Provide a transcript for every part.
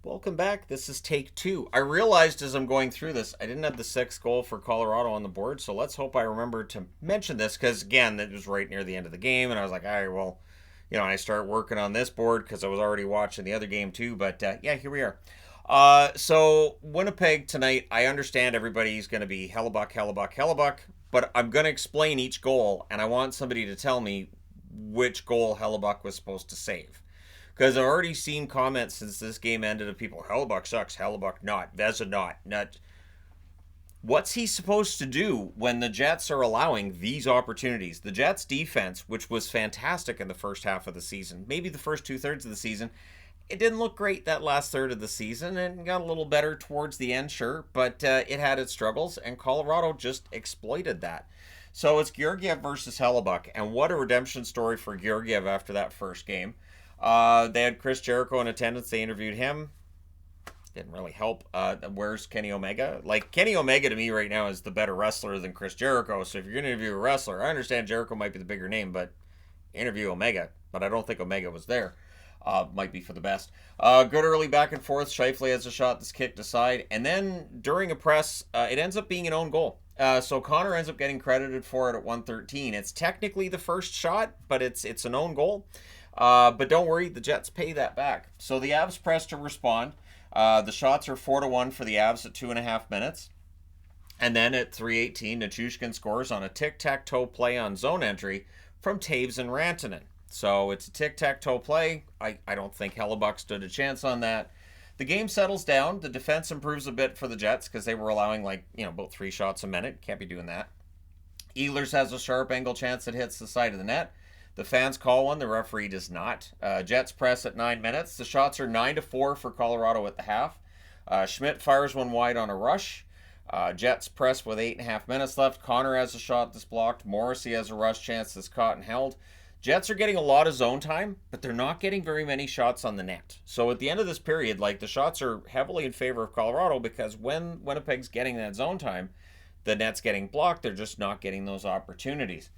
Welcome back. This is take two. I realized as I'm going through this, I didn't have the sixth goal for Colorado on the board, so let's hope I remember to mention this because, again, it was right near the end of the game, and I was like, all right, well, and I start working on this board because I was already watching the other game too, but yeah, here we are. So Winnipeg tonight, I understand everybody's going to be Hellebuck, Hellebuck, Hellebuck, but I'm going to explain each goal, and I want somebody to tell me which goal Hellebuck was supposed to save. Because I've already seen comments since this game ended of people, Hellebuck sucks, Hellebuck not, Vezina not. What's he supposed to do when the Jets are allowing these opportunities? The Jets' defense, which was fantastic in the first half of the season, maybe the first two-thirds of the season, it didn't look great that last third of the season and got a little better towards the end, sure, but it had its struggles, and Colorado just exploited that. So it's Georgiev versus Hellebuck, and what a redemption story for Georgiev after that first game. They had Chris Jericho in attendance. They interviewed him. Didn't really help. Where's Kenny Omega? Like, Kenny Omega to me right now is the better wrestler than Chris Jericho. So if you're going to interview a wrestler, I understand Jericho might be the bigger name, but interview Omega. But I don't think Omega was there. Might be for the best. Good early back and forth. Scheifele has a shot that's kicked aside. And then during a press, it ends up being an own goal. So Connor ends up getting credited for it at 113. It's technically the first shot, but it's an own goal. But don't worry, the Jets pay that back. So the Avs press to respond. The shots are 4-1 for the Avs at 2.5 minutes. And then at 3:18, Nichushkin scores on a tic-tac-toe play on zone entry from Taves and Rantanen. So it's a tic-tac-toe play. I don't think Hellebuck stood a chance on that. The game settles down. The defense improves a bit for the Jets because they were allowing about 3 shots a minute. Can't be doing that. Ehlers has a sharp angle chance that hits the side of the net. The fans call one. The referee does not. Jets press at 9 minutes. The shots are 9-4 for Colorado at the half. Schmidt fires one wide on a rush. Jets press with 8.5 minutes left. Connor has a shot that's blocked. Morrissey has a rush chance that's caught and held. Jets are getting a lot of zone time, but they're not getting very many shots on the net. So at the end of this period, the shots are heavily in favor of Colorado because when Winnipeg's getting that zone time, the net's getting blocked. They're just not getting those opportunities.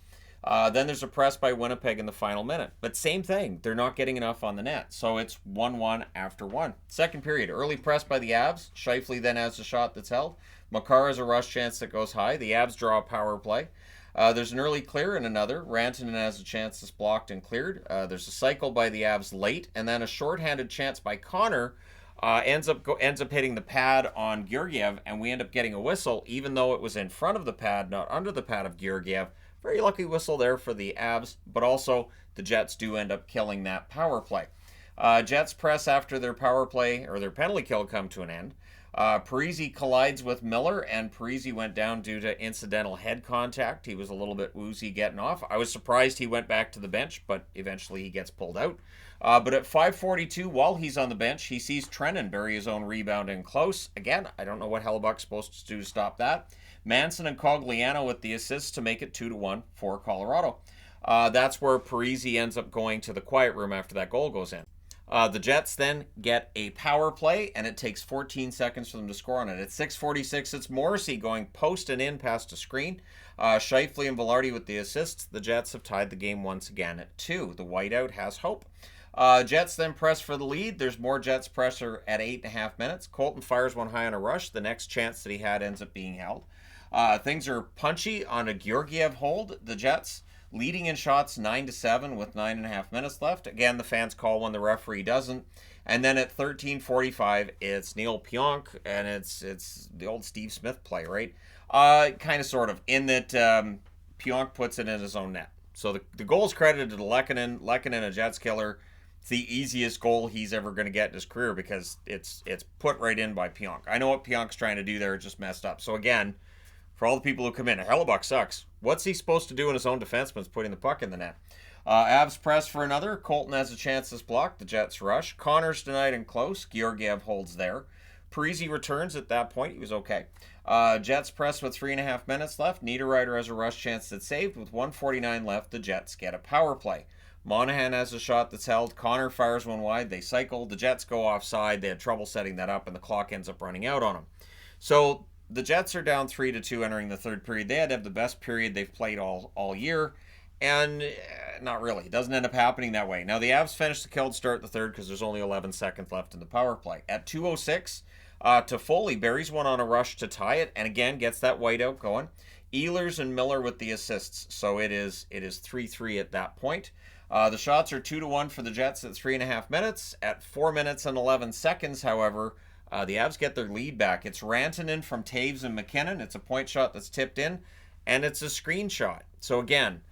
Then there's a press by Winnipeg in the final minute. But same thing. They're not getting enough on the net. So it's 1-1 after 1. Second period. Early press by the Avs. Scheifele then has a shot that's held. Makar has a rush chance that goes high. The Avs draw a power play. There's an early clear and another. Rantanen has a chance that's blocked and cleared. There's a cycle by the Avs late. And then a shorthanded chance by Connor ends up hitting the pad on Georgiev. And we end up getting a whistle even though it was in front of the pad, not under the pad of Georgiev. Very lucky whistle there for the Avs, but also the Jets do end up killing that power play. Jets press after their power play or their penalty kill come to an end. Parise collides with Miller, and Parise went down due to incidental head contact. He was a little bit woozy getting off. I was surprised he went back to the bench, but eventually he gets pulled out. But at 5:42, while he's on the bench, he sees Trennan bury his own rebound in close. Again, I don't know what Hellebuck's supposed to do to stop that. Manson and Cogliano with the assists to make it 2-1 for Colorado. That's where Parise ends up going to the quiet room after that goal goes in. The Jets then get a power play, and it takes 14 seconds for them to score on it. At 6:46, it's Morrissey going post and in past a screen. Scheifele and Velarde with the assists. The Jets have tied the game once again at 2. The whiteout has hope. Jets then press for the lead. There's more Jets pressure at 8.5 minutes. Colton fires one high on a rush. The next chance that he had ends up being held. Things are punchy on a Georgiev hold. The Jets leading in shots 9-7 with 9.5 minutes left. Again, the fans call when the referee doesn't. And then at 13:45, it's Neil Pionk, and it's the old Steve Smith play, right? Kind of, sort of, in that Pionk puts it in his own net. So the goal is credited to Lehkonen. Lehkonen, a Jets killer. It's the easiest goal he's ever going to get in his career because it's put right in by Pionk. I know what Pionk's trying to do there, just messed up. So again, for all the people who come in, Hellebuck sucks. What's he supposed to do in his own defenseman's putting the puck in the net? Avs press for another. Colton has a chance that's blocked. The Jets rush. Connor's denied and close. Georgiev holds there. Parise returns at that point. He was okay. Jets press with 3.5 minutes left. Niederreiter has a rush chance that's saved. With 1:49 left, the Jets get a power play. Monahan has a shot that's held. Connor fires one wide. They cycle. The Jets go offside. They had trouble setting that up, and the clock ends up running out on them. So the Jets are down 3-2 entering the third period. They had to have the best period they've played all year. And not really. It doesn't end up happening that way. Now, the Avs finish the killed start the third because there's only 11 seconds left in the power play. At 2:06, Toffoli buries one on a rush to tie it, and again gets that whiteout going. Ehlers and Miller with the assists, so it is 3-3 at that point. The shots are 2-1 for the Jets at 3.5 minutes. At 4 minutes and 11 seconds, however, the Avs get their lead back. It's Rantanen from Taves and McKinnon. It's a point shot that's tipped in, and it's a screen shot. So again,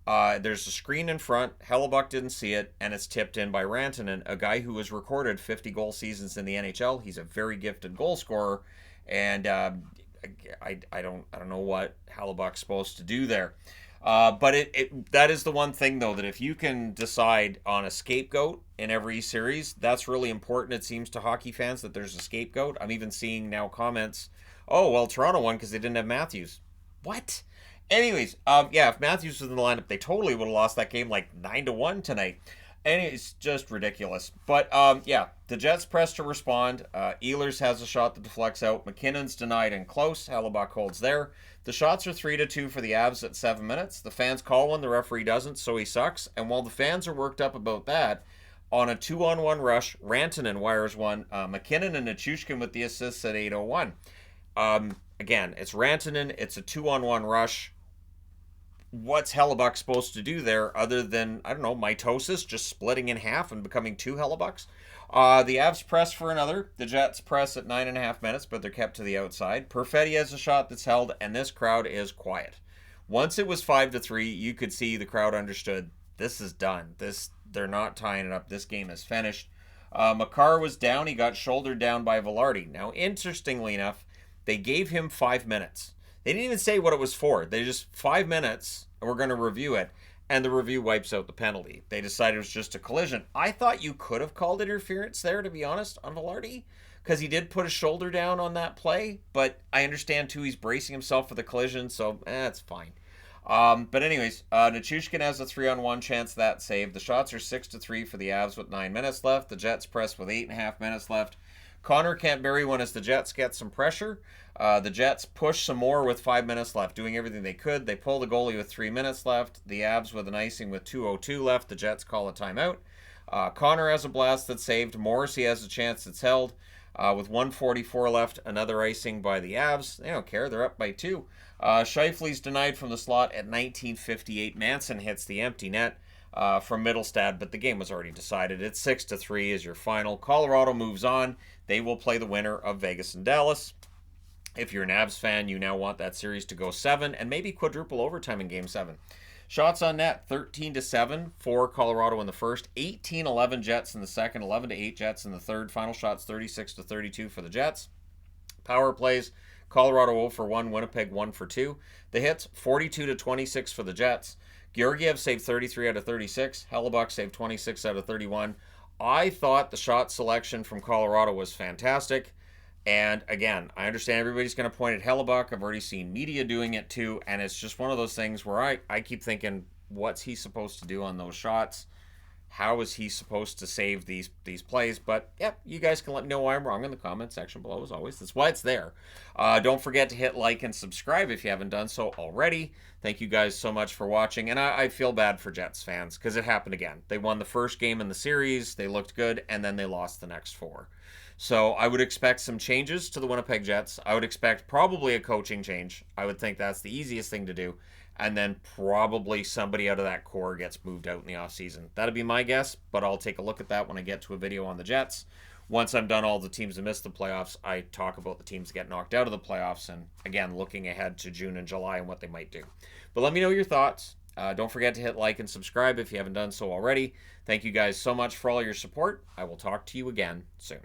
there's a screen in front. Hellebuck didn't see it, and it's tipped in by Rantanen, a guy who has recorded 50 goal seasons in the NHL. He's a very gifted goal scorer, and I don't know what Hellebuck's supposed to do there. But that is the one thing, though, that if you can decide on a scapegoat in every series, that's really important, it seems, to hockey fans, that there's a scapegoat. I'm even seeing now comments, oh, well, Toronto won because they didn't have Matthews. What? Anyways, yeah, if Matthews was in the lineup, they totally would have lost that game like 9-1 tonight. And it's just ridiculous. But, yeah, the Jets press to respond. Ehlers has a shot that deflects out. McKinnon's denied and close. Hellebuck holds there. The shots are 3-2 for the Avs at 7 minutes. The fans call one. The referee doesn't, so he sucks. And while the fans are worked up about that, on a 2-on-1 rush, Rantanen wires one. McKinnon and Nichushkin with the assists at 8:01. Again, it's Rantanen. It's a 2-on-1 rush. What's Hellebuck supposed to do there other than, I don't know, mitosis, just splitting in half and becoming two Hellebucks? The Avs press for another. The Jets press at 9.5 minutes, but they're kept to the outside. Perfetti has a shot that's held, and this crowd is quiet. Once it was 5-3, you could see the crowd understood this is done. They're not tying it up. This game is finished. Makar was down. He got shouldered down by Velarde. Now, interestingly enough, they gave him 5 minutes. They didn't even say what it was for. They just 5 minutes, and we're going to review it, and the review wipes out the penalty. They decided it was just a collision. I thought you could have called interference there, to be honest, on Velarde, because he did put his shoulder down on that play, but I understand, too, he's bracing himself for the collision, so it's fine. But anyways, Nichushkin has a 3-on-1 chance that saved. The shots are 6-3 for the Avs with 9 minutes left. The Jets press with 8.5 minutes left. Connor can't bury one as the Jets get some pressure. The Jets push some more with 5 minutes left, doing everything they could. They pull the goalie with 3 minutes left. The Avs with an icing with 2:02 left. The Jets call a timeout. Connor has a blast that's saved. Morrissey has a chance that's held. With 1:44 left, another icing by the Avs. They don't care. They're up by 2. Scheifele's denied from the slot at 19:58. Manson hits the empty net from Middlestad, but the game was already decided. It's 6-3 is your final. Colorado moves on. They will play the winner of Vegas and Dallas. If you're an Avs fan, you now want that series to go 7 and maybe quadruple overtime in Game 7. Shots on net, 13-7 for Colorado in the first, 18-11 Jets in the second, 11-8 Jets in the third. Final shots, 36-32 for the Jets. Power plays, Colorado 0 for 1, Winnipeg 1 for 2. The hits, 42-26 for the Jets. Georgiev saved 33 out of 36. Hellebuck saved 26 out of 31. I thought the shot selection from Colorado was fantastic. And again, I understand everybody's going to point at Hellebuck. I've already seen media doing it too. And it's just one of those things where I keep thinking, what's he supposed to do on those shots? How is he supposed to save these plays? But yeah, you guys can let me know why I'm wrong in the comment section below, as always. That's why it's there. Don't forget to hit like and subscribe if you haven't done so already. Thank you guys so much for watching. And I feel bad for Jets fans because it happened again. They won the first game in the series. They looked good, and then they lost the next 4. So I would expect some changes to the Winnipeg Jets. I would expect probably a coaching change. I would think that's the easiest thing to do. And then probably somebody out of that core gets moved out in the offseason. That'd be my guess, but I'll take a look at that when I get to a video on the Jets. Once I'm done all the teams that missed the playoffs, I talk about the teams that get knocked out of the playoffs and, again, looking ahead to June and July and what they might do. But let me know your thoughts. Don't forget to hit like and subscribe if you haven't done so already. Thank you guys so much for all your support. I will talk to you again soon.